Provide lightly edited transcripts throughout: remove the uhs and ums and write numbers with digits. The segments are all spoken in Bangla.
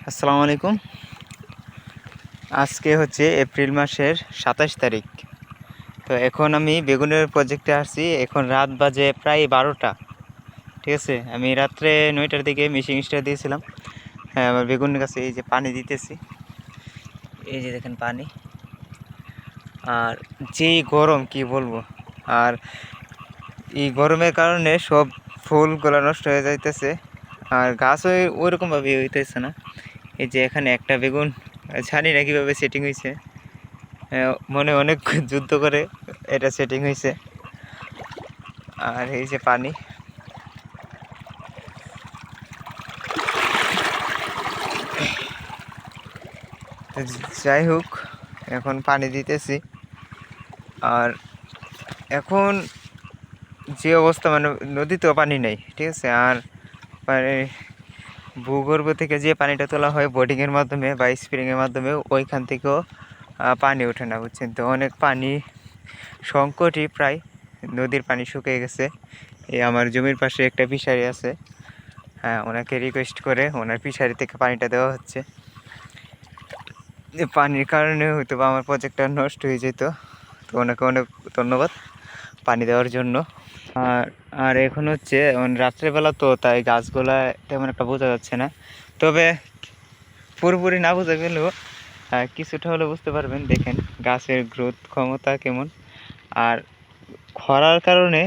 আসসালামু আলাইকুম। আজকে হচ্ছে এপ্রিল মাসের ২৭ তারিখ। তো এখন আমি বেগুনের প্রজেক্টে আসছি। এখন রাত বাজে প্রায় ১২টা। ঠিক আছে, আমি রাত্রে ৯টার দিকে মেশিন স্টার্ট দিয়েছিলাম। হ্যাঁ, আমার বেগুনের কাছে এই যে পানি দিতেছি, এই যে দেখেন পানি। আর যেই গরম কি বলবো। আর এই গরমের কারণে সব ফুলগুলো নষ্ট হয়ে যাইতেছে, আর গাছ ওইরকমভাবে হইতেছে না। এই যে এখানে একটা বেগুন জানি না কীভাবে সেটিং হয়েছে, মনে অনেক যুদ্ধ করে এটা সেটিং হয়েছে। আর এই যে পানি, যাই হোক এখন পানি দিতেছি। আর এখন যে অবস্থা, মানে নদীতেও পানি নেই, ঠিক আছে। আর মানে ভূগর্ভ থেকে যে পানিটা তোলা হয় বোর্ডিংয়ের মাধ্যমে বা স্প্রিংয়ের মাধ্যমে, ওইখান থেকেও পানি ওঠে না, বুঝছেন তো। অনেক পানি সংকটই, প্রায় নদীর পানি শুকিয়ে গেছে। এই আমার জমির পাশে একটা ফিশারি আছে, হ্যাঁ, ওনাকে রিকোয়েস্ট করে ওনার ফিশারি থেকে পানিটা দেওয়া হচ্ছে। যে পানির কারণে হয়তো বা আমার প্রজেক্টটা নষ্ট হয়ে যেত। তো ওনাকে অনেক ধন্যবাদ পানি দেওয়ার জন্য। আর আর এখন হচ্ছে রাত্রেবেলা, তো তাই গাছগুলা তেমন একটা বোঝা যাচ্ছে না। তবে পুরোপুরি না বোঝা গেলেও কিছুটা হলে বুঝতে পারবেন। দেখেন গাছের গ্রোথ ক্ষমতা কেমন। আর খরার কারণে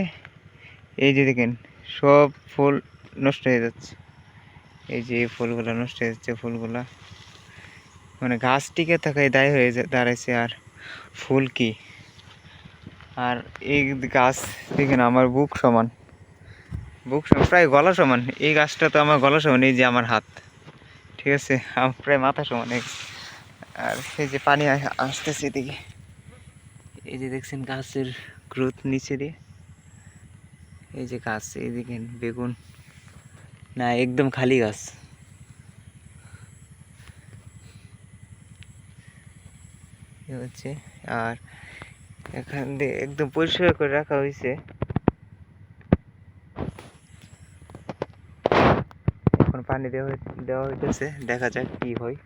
এই যে দেখেন সব ফুল নষ্ট হয়ে যাচ্ছে। এই যে ফুলগুলা নষ্ট হয়ে যাচ্ছে, ফুলগুলা মানে গাছ টিকে থাকায় দায়ী হয়ে দাঁড়াইছে। আর ফুল কি, আর এই গাছ দেখেন আমার বুক সমান, প্রায় গলা সমান। এই গাছটা তো আমার গলা সমান, এই যে আমার হাত, ঠিক আছে, আমার প্রায় মাথা সমান। আর এই যে পানি আসতেছে এদিকে, এই যে দেখছেন গাছের গ্রোথ নিচে দিয়ে। এই যে গাছ, এই দেখেন বেগুন না, একদম খালি গাছ হচ্ছে। আর এখান দিয়ে একদম পরিষ্কার করে রাখা হয়েছে। এখন পানি দেওয়া হইতেছে, দেখা যাক কি হয়।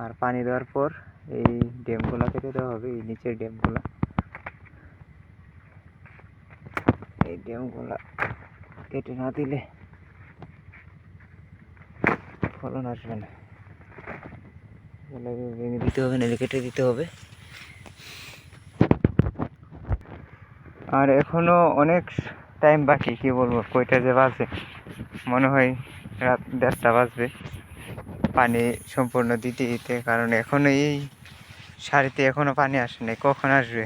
আর পানি দেওয়ার পর এই ড্যামগুলা কেটে দেওয়া হবে, এই নিচের ড্যামগুলা। এই ড্যামগুলা কেটে না দিলে ফলন আসবে না। ভেঙে দিতে হবে, নাহলে কেটে দিতে হবে। আর এখনো অনেক টাইম বাকি, কি বলবো, কয়টা যে বাজে, মনে হয় রাত 1:30 বাজবে পানি সম্পূর্ণ দিতে দিতে। কারণ এখনো এই সারিতে এখনো পানি আসে নাই, কখন আসবে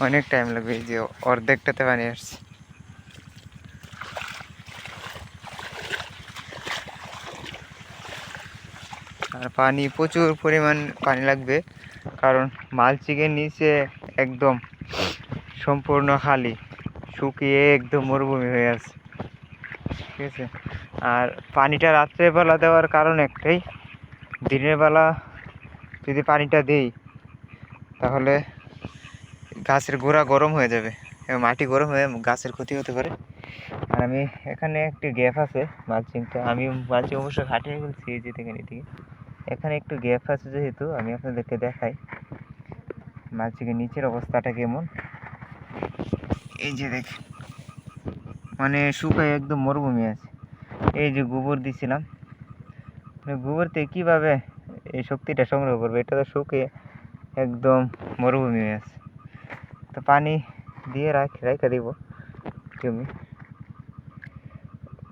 অনেক টাইম লাগবে। এই যে অর্ধেকটাতে পানি আসছে। আর পানি প্রচুর পরিমাণ পানি লাগবে, কারণ মালচিংয়ের নিচে একদম সম্পূর্ণ খালি, শুকিয়ে একদম মরুভূমি হয়ে আছে, ঠিক আছে। আর পানিটা রাত্রেবেলা দেওয়ার কারণ একটাই, দিনের বেলা যদি পানিটা দিই তাহলে গাছের গোড়া গরম হয়ে যাবে এবং মাটি গরম হয়ে গাছের ক্ষতি হতে পারে। আর আমি এখানে একটি গ্যাপ আছে, মালচিংটা আমি মালচিং অবশ্য খাটিয়ে ফেলছি, এই যে দেখেন এদিকে এখানে একটু গ্যাপ আছে, যেহেতু আমি আপনাদেরকে দেখাই মালচিংয়ের নিচের অবস্থাটা কেমন। এই যে দেখেন মানে শুকায় একদম মরুভূমি আছে। এই যে গোবর দিছিলাম, গোবর থেকে কীভাবে এই শক্তিটা সংগ্রহ করবে, এটা তো শুকিয়ে একদম মরুভূমি হয়ে আছে। তো পানি দিয়ে রাখা দিব জমি,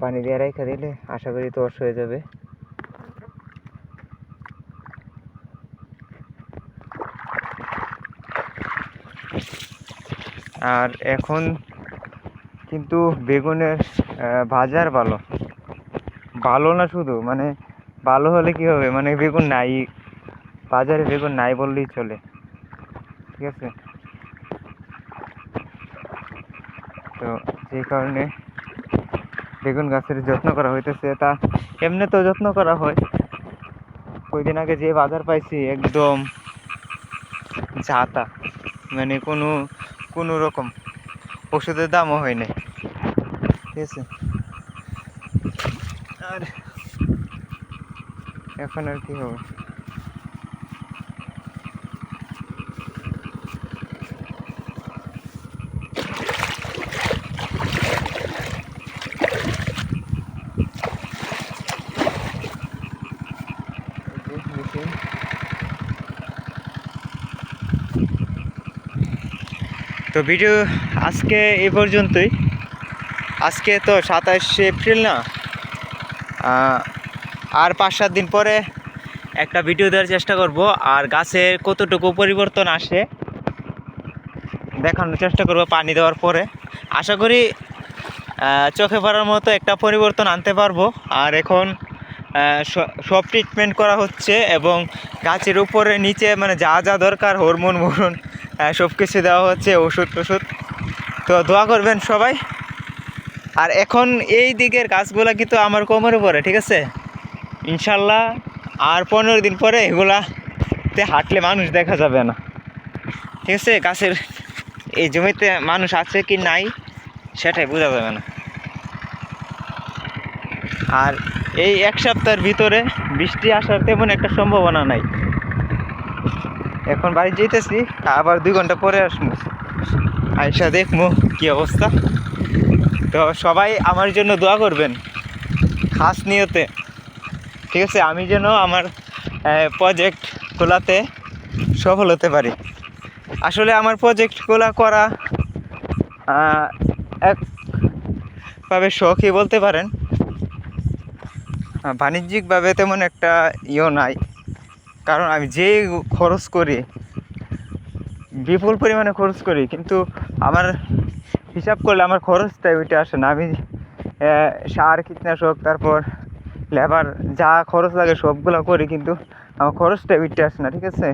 পানি দিয়ে রাখা দিলে আশা করি তোষ হয়ে যাবে। আর এখন কিন্তু বেগুনের বাজার ভালো, ভালো না শুধু, মানে ভালো হলে কি হবে, মানে বেগুন নাই, বাজারে বেগুন নাই বললেই চলে, ঠিক আছে। তো যে কারণে বেগুন গাছের যত্ন করা হইতেছে। তা এমনি তো যত্ন করা হয়, কয়েকদিন আগে যে বাজার পাইছি একদম ঝাঁতা, মানে কোনো রকম ওষুধের দামও হয় নাই, ঠিক আছে। আর এখন আর কি হবে। তো ভিডিও আজকে এই পর্যন্তই। আজকে তো 27 এপ্রিল না, আর 5-7 দিন পরে একটা ভিডিও দেওয়ার চেষ্টা করব, আর গাছের কতটুকু পরিবর্তন আসে দেখানোর চেষ্টা করব পানি দেওয়ার পরে। আশা করি চোখে পড়ার মতো একটা পরিবর্তন আনতে পারবো। আর এখন সব ট্রিটমেন্ট করা হচ্ছে এবং গাছের উপরে নিচে মানে যা যা দরকার হরমোন সব কিছু দেওয়া হচ্ছে, ওষুধ টষুধ। তো দোয়া করবেন সবাই। আর এখন এই দিকের গাছগুলা কিন্তু আমার কোমরে পড়ে, ঠিক আছে? ইনশাল্লাহ আর 15 দিন পরে এগুলাতে হাঁটলে মানুষ দেখা যাবে না, ঠিক আছে? গাছের এই জমিতে মানুষ আছে কি নাই সেটাই বোঝা যাবে না। আর এই 1 সপ্তাহের ভিতরে বৃষ্টি আসার তেমন একটা সম্ভাবনা নাই। এখন বাড়ি যেতেছি, আবার 2 ঘন্টা পরে আসবো, আইসা দেখবো কি অবস্থা। তো সবাই আমার জন্য দোয়া করবেন খাস নিয়তে, ঠিক আছে? আমি যেন আমার প্রজেক্টগুলোতে সফল হতে পারি। আসলে আমার প্রজেক্টগুলো করা একভাবে শখই বলতে পারেন, বাণিজ্যিকভাবে তেমন একটা নাই। কারণ আমি যে খরচ করি, বিপুল পরিমাণে খরচ করি, কিন্তু আমার হিসাব করলে আমার খরচটা ওইটা আসে না। আমি সার, কীটনাশক, তারপর লেবার যা খরচ লাগে সবগুলো করি, কিন্তু আমার খরচটা ওইটা আসে না, ঠিক আছে?